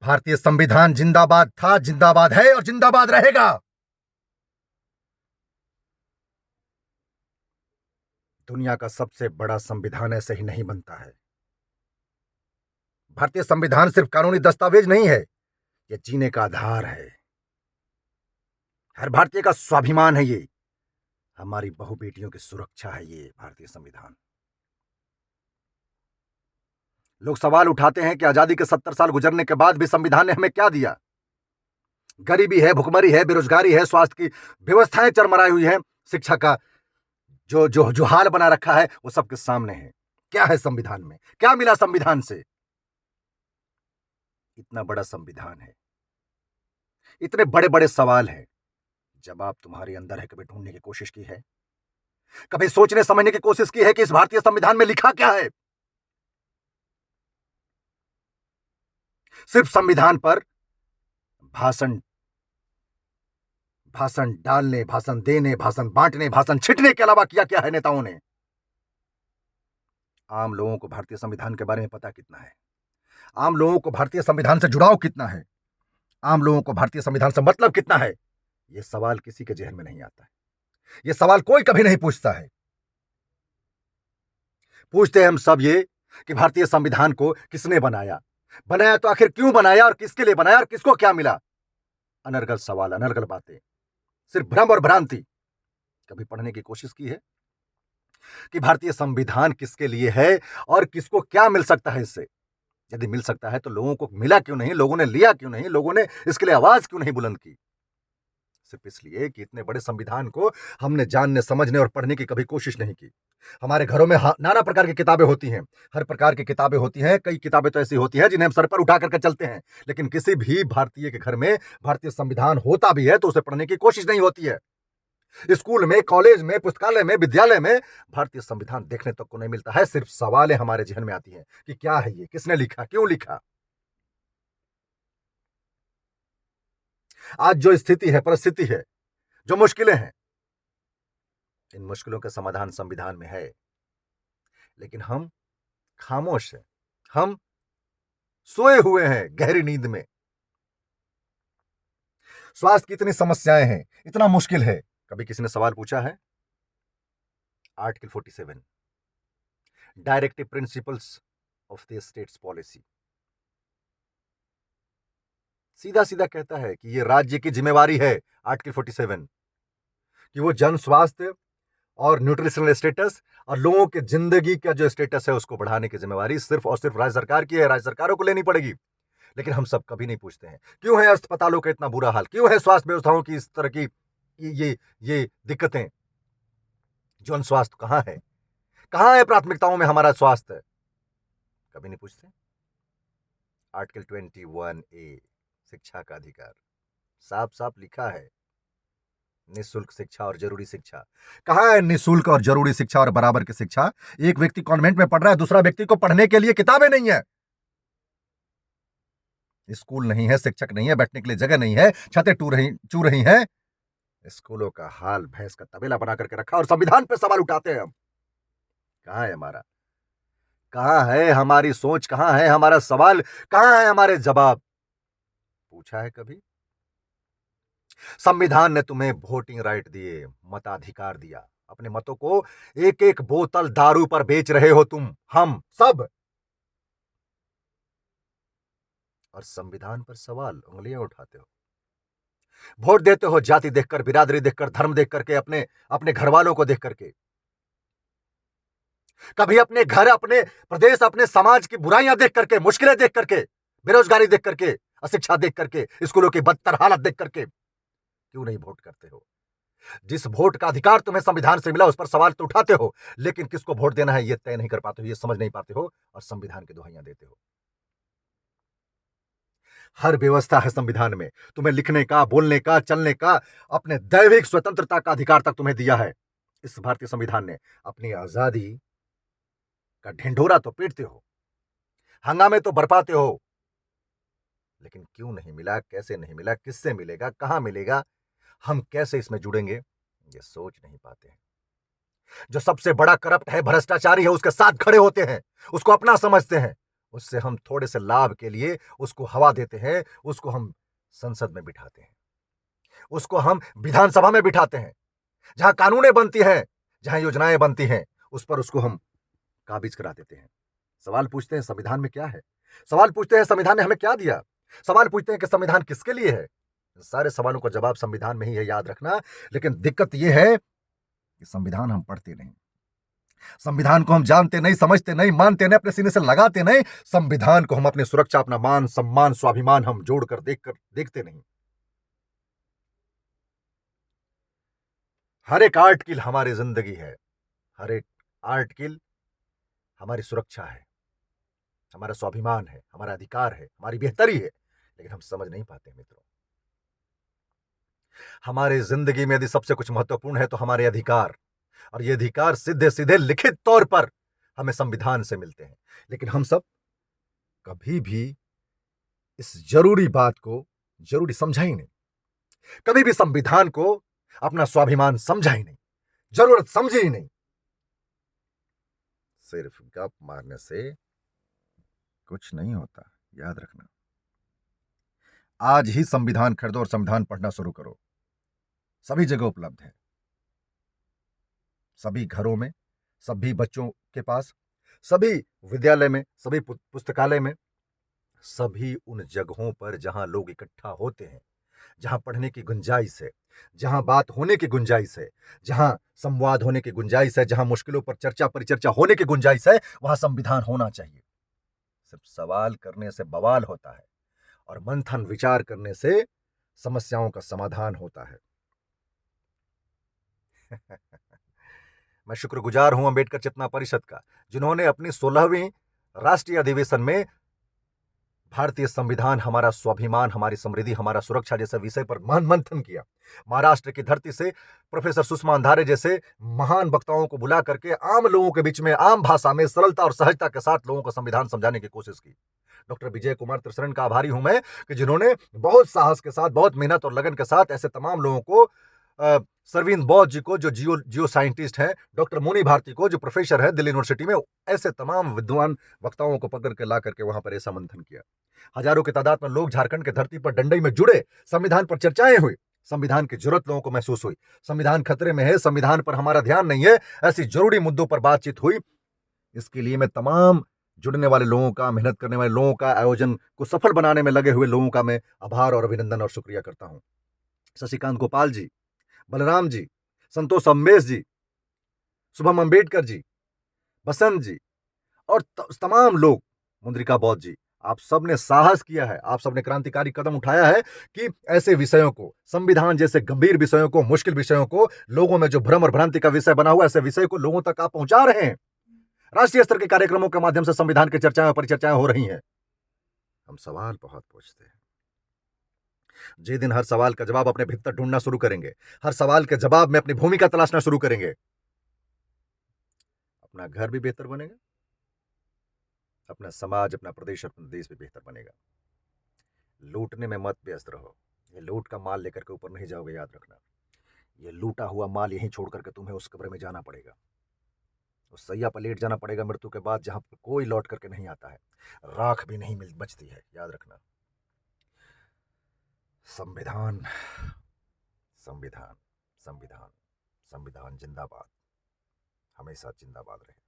भारतीय संविधान जिंदाबाद था, जिंदाबाद है और जिंदाबाद रहेगा। दुनिया का सबसे बड़ा संविधान ऐसे ही नहीं बनता है। भारतीय संविधान सिर्फ कानूनी दस्तावेज नहीं है, यह जीने का आधार है। हर भारतीय का स्वाभिमान है ये। हमारी बहु बेटियों की सुरक्षा है ये भारतीय संविधान। लोग सवाल उठाते हैं कि आजादी के 70 साल गुजरने के बाद भी संविधान ने हमें क्या दिया। गरीबी है, भुखमरी है, बेरोजगारी है, स्वास्थ्य की व्यवस्थाएं चरमराई हुई है, शिक्षा का जो जो जो हाल बना रखा है वो सबके सामने है। क्या है संविधान में, क्या मिला संविधान से? इतना बड़ा संविधान है, इतने बड़े बड़े सवाल हैं। जवाब तुम्हारे अंदर है। कभी ढूंढने की कोशिश की है? कभी सोचने समझने की कोशिश की है कि इस भारतीय संविधान में लिखा क्या है? सिर्फ संविधान पर भाषण भाषण डालने, भाषण देने, भाषण बांटने, भाषण छिटने के अलावा किया क्या है नेताओं ने? आम लोगों को भारतीय संविधान के बारे में पता कितना है? आम लोगों को भारतीय संविधान से जुड़ाव कितना है? आम लोगों को भारतीय संविधान से मतलब कितना है? यह सवाल किसी के जहन में नहीं आता है। यह सवाल कोई कभी नहीं पूछता है। पूछते हैं हम सब ये कि भारतीय संविधान को किसने बनाया, बनाया तो आखिर क्यों बनाया और किसके लिए बनाया और किसको क्या मिला? अनर्गल सवाल, अनर्गल बातें, सिर्फ भ्रम और भ्रांति। कभी पढ़ने की कोशिश की है कि भारतीय संविधान किसके लिए है और किसको क्या मिल सकता है इससे? यदि मिल सकता है तो लोगों को मिला क्यों नहीं? लोगों ने लिया क्यों नहीं? लोगों ने इसके लिए आवाज क्यों नहीं बुलंद की? सिर्फ इसलिए कि इतने बड़े संविधान को हमने जानने, समझने और पढ़ने की कभी कोशिश नहीं की। हमारे घरों में नाना प्रकार की किताबें होती हैं, हर प्रकार की किताबें होती हैं। कई किताबें तो ऐसी होती हैं जिन्हें हम सर पर उठा करके चलते हैं, लेकिन किसी भी भारतीय के घर में भारतीय संविधान होता भी है तो उसे पढ़ने की कोशिश नहीं होती है। स्कूल में, कॉलेज में, पुस्तकालय में, विद्यालय में भारतीय संविधान देखने तक को नहीं मिलता है। सिर्फ सवालें हमारे जहन में आती हैं कि क्या है ये, किसने लिखा, क्यों लिखा। आज जो स्थिति है, परिस्थिति है, जो मुश्किलें हैं, इन मुश्किलों का समाधान संविधान में है, लेकिन हम खामोश हैं। हम सोए हुए हैं गहरी नींद में। स्वास्थ्य की इतनी समस्याएं हैं, इतना मुश्किल है, कभी किसी ने सवाल पूछा है? Article 47 directive principles of the states policy सीधा सीधा कहता है कि यह राज्य की जिम्मेवारी है, आर्टिकल 47, कि वो जन स्वास्थ्य और न्यूट्रिशनल स्टेटस और लोगों के जिंदगी का जो स्टेटस है उसको बढ़ाने की जिम्मेवारी सिर्फ और सिर्फ राज्य सरकार की है। राज्य सरकारों को लेनी पड़ेगी। लेकिन हम सब कभी नहीं पूछते हैं क्यों है अस्पतालों का इतना बुरा हाल, क्यों है स्वास्थ्य व्यवस्थाओं की इस तरह की ये दिक्कतें। जन स्वास्थ्य कहां है, कहां है प्राथमिकताओं में हमारा स्वास्थ्य? कभी नहीं पूछते। आर्टिकल 21A शिक्षा का अधिकार साफ साफ लिखा है, निःशुल्क शिक्षा और जरूरी शिक्षा। कहां है निःशुल्क और जरूरी शिक्षा और बराबर की शिक्षा? एक व्यक्ति कॉन्वेंट में पढ़ रहा है, दूसरा व्यक्ति को पढ़ने के लिए किताबें नहीं है, स्कूल नहीं है, शिक्षक नहीं है, बैठने के लिए जगह नहीं है, छतें चू रही हैं। स्कूलों का हाल भैंस का तबेला बना करके रखा और संविधान पे सवाल उठाते हैं हम। कहां है हमारा, कहां है हमारी सोच, कहां है हमारा सवाल, कहां है हमारे जवाब? पूछा है कभी? संविधान ने तुम्हें वोटिंग राइट दिए, मताधिकार दिया। अपने मतों को एक एक बोतल दारू पर बेच रहे हो तुम, हम सब। और संविधान पर सवाल, उंगलियां उठाते हो। वोट देते हो जाति देखकर, बिरादरी देखकर, धर्म देख करके, अपने अपने घर वालों को देख करके। कभी अपने घर, अपने प्रदेश, अपने समाज की बुराइयां देख करके, मुश्किलें देख करके, बेरोजगारी देख करके, अशिक्षा देख करके, स्कूलों की बदतर हालत देख करके क्यों नहीं वोट करते हो? जिस वोट का अधिकार तुम्हें संविधान से मिला उस पर सवाल तो उठाते हो, लेकिन किसको वोट देना है यह तय नहीं कर पाते हो, यह समझ नहीं पाते हो और संविधान की दुहाइयां देते हो। हर व्यवस्था है संविधान में, तुम्हें लिखने का, बोलने का, चलने का, अपने दैविक स्वतंत्रता का अधिकार तक तुम्हें दिया है। इस भारतीय संविधान ने अपनी आजादी का ढिंढोरा तो पीटते हो, हंगामे तो बरपाते हो, लेकिन क्यों नहीं मिला, कैसे नहीं मिला, किससे मिलेगा, कहां मिलेगा, हम कैसे इसमें जुड़ेंगे, ये सोच नहीं पाते हैं। जो सबसे बड़ा करप्ट है, भ्रष्टाचारी है, उसके साथ खड़े होते हैं, उसको अपना समझते हैं उससे हम थोड़े से लाभ के लिए उसको हवा देते हैं, उसको हम संसद में बिठाते हैं, उसको हम विधानसभा में बिठाते हैं, जहां कानूनें बनती हैं, जहां योजनाएं बनती हैं, उस पर उसको हम काबिज करा देते हैं। सवाल पूछते हैं संविधान में क्या है? सवाल पूछते हैं संविधान ने हमें क्या दिया? सवाल पूछते हैं कि संविधान किसके लिए है? सारे सवालों का जवाब संविधान में ही है, याद रखना। लेकिन दिक्कत यह है कि संविधान हम पढ़ते नहीं, संविधान को हम जानते नहीं, समझते नहीं, मानते नहीं, अपने सीने से लगाते नहीं। संविधान को हम अपनी सुरक्षा, अपना मान सम्मान, स्वाभिमान हम जोड़कर देखते नहीं। हर एक आर्टिकल हमारी जिंदगी है, हर एक आर्टिकल हमारी सुरक्षा है, हमारा स्वाभिमान है, हमारा अधिकार है, हमारी बेहतरी है। लेकिन हम समझ नहीं पाते मित्रों। हमारी जिंदगी में यदि सबसे कुछ महत्वपूर्ण है तो हमारे अधिकार, और ये अधिकार सीधे सीधे लिखित तौर पर हमें संविधान से मिलते हैं। लेकिन हम सब कभी भी इस जरूरी बात को जरूरी समझा ही नहीं, कभी भी संविधान को अपना स्वाभिमान समझा ही नहीं, जरूरत समझी ही नहीं। सिर्फ गप मारने से कुछ नहीं होता, याद रखना। आज ही संविधान खरीदो और संविधान पढ़ना शुरू करो। सभी जगह उपलब्ध है, सभी घरों में, सभी बच्चों के पास, सभी विद्यालय में, सभी पुस्तकालय में, सभी उन जगहों पर जहां लोग इकट्ठा होते हैं, जहां पढ़ने की गुंजाइश है, जहां बात होने की गुंजाइश है, जहां संवाद होने की गुंजाइश है, जहां मुश्किलों पर चर्चा परिचर्चा होने की गुंजाइश है, वहां संविधान होना चाहिए। सिर्फ सवाल करने से बवाल होता है, और मंथन विचार करने से समस्याओं का समाधान होता है। मैं शुक्रगुजार हूं अंबेडकर चेतना परिषद का, जिन्होंने अपनी 16वीं राष्ट्रीय अधिवेशन में भारतीय संविधान, हमारा स्वाभिमान, हमारी समृद्धि, हमारा सुरक्षा जैसे विषय पर महान मंथन किया। महाराष्ट्र की धरती से प्रोफेसर सुषमा अंधारे जैसे महान वक्ताओं को बुला करके आम लोगों के बीच में आम भाषा में सरलता और सहजता के साथ लोगों को संविधान समझाने की कोशिश की। डॉक्टर विजय कुमार त्रिशरण का आभारी हूं मैं कि जिन्होंने बहुत साहस के साथ, बहुत मेहनत और लगन के साथ ऐसे तमाम लोगों को, सरविंद बौद्ध जी को जो जियो साइंटिस्ट हैं, डॉक्टर मुनि भारती को जो प्रोफेसर है दिल्ली यूनिवर्सिटी में, ऐसे तमाम विद्वान वक्ताओं को पकड़ के ला करके वहां पर ऐसा मंथन किया। हजारों की तादाद में लोग झारखंड की धरती पर डंडई में जुड़े, संविधान पर चर्चाएं हुई, संविधान की जरूरत लोगों को महसूस हुई, संविधान खतरे में है, संविधान पर हमारा ध्यान नहीं है, ऐसी जरूरी मुद्दों पर बातचीत हुई। इसके लिए मैं तमाम जुड़ने वाले लोगों का, मेहनत करने वाले लोगों का, आयोजन को सफल बनाने में लगे हुए लोगों का मैं आभार और अभिनंदन और शुक्रिया करता हूं। शशिकांत गोपाल जी, बलराम जी, संतोष अम्बेश जी, शुभम अंबेडकर जी, बसंत जी, और तमाम लोग, मुद्रिका बौद्ध जी, आप सबने साहस किया है, आप सबने क्रांतिकारी कदम उठाया है कि ऐसे विषयों को, संविधान जैसे गंभीर विषयों को, मुश्किल विषयों को, लोगों में जो भ्रम और भ्रांति का विषय बना हुआ, ऐसे विषय को लोगों तक आप पहुंचा रहे हैं। राष्ट्रीय स्तर के कार्यक्रमों के माध्यम से संविधान की चर्चाएं और परिचर्चाएं हो रही हैं। हम सवाल बहुत पूछते हैं। जिस दिन हर सवाल का जवाब अपने भीतर ढूंढना शुरू करेंगे, हर सवाल के जवाब में अपनी भूमिका तलाशना शुरू करेंगे, अपना घर भी बेहतर बनेगा, अपना समाज, अपना प्रदेश, अपना देश भी बेहतर बनेगा। लूटने में मत व्यस्त रहो, ये लूट का माल लेकर के ऊपर नहीं जाओगे, याद रखना। ये लूटा हुआ माल यहीं छोड़ करके तुम्हें उस कब्र में जाना पड़ेगा, उस सैया पर लेट जाना पड़ेगा मृत्यु के बाद, जहां पर कोई लौट करके नहीं आता है, राख भी नहीं मिल बचती है, याद रखना। संविधान, संविधान, संविधान, संविधान जिंदाबाद, हमेशा जिंदाबाद रहे।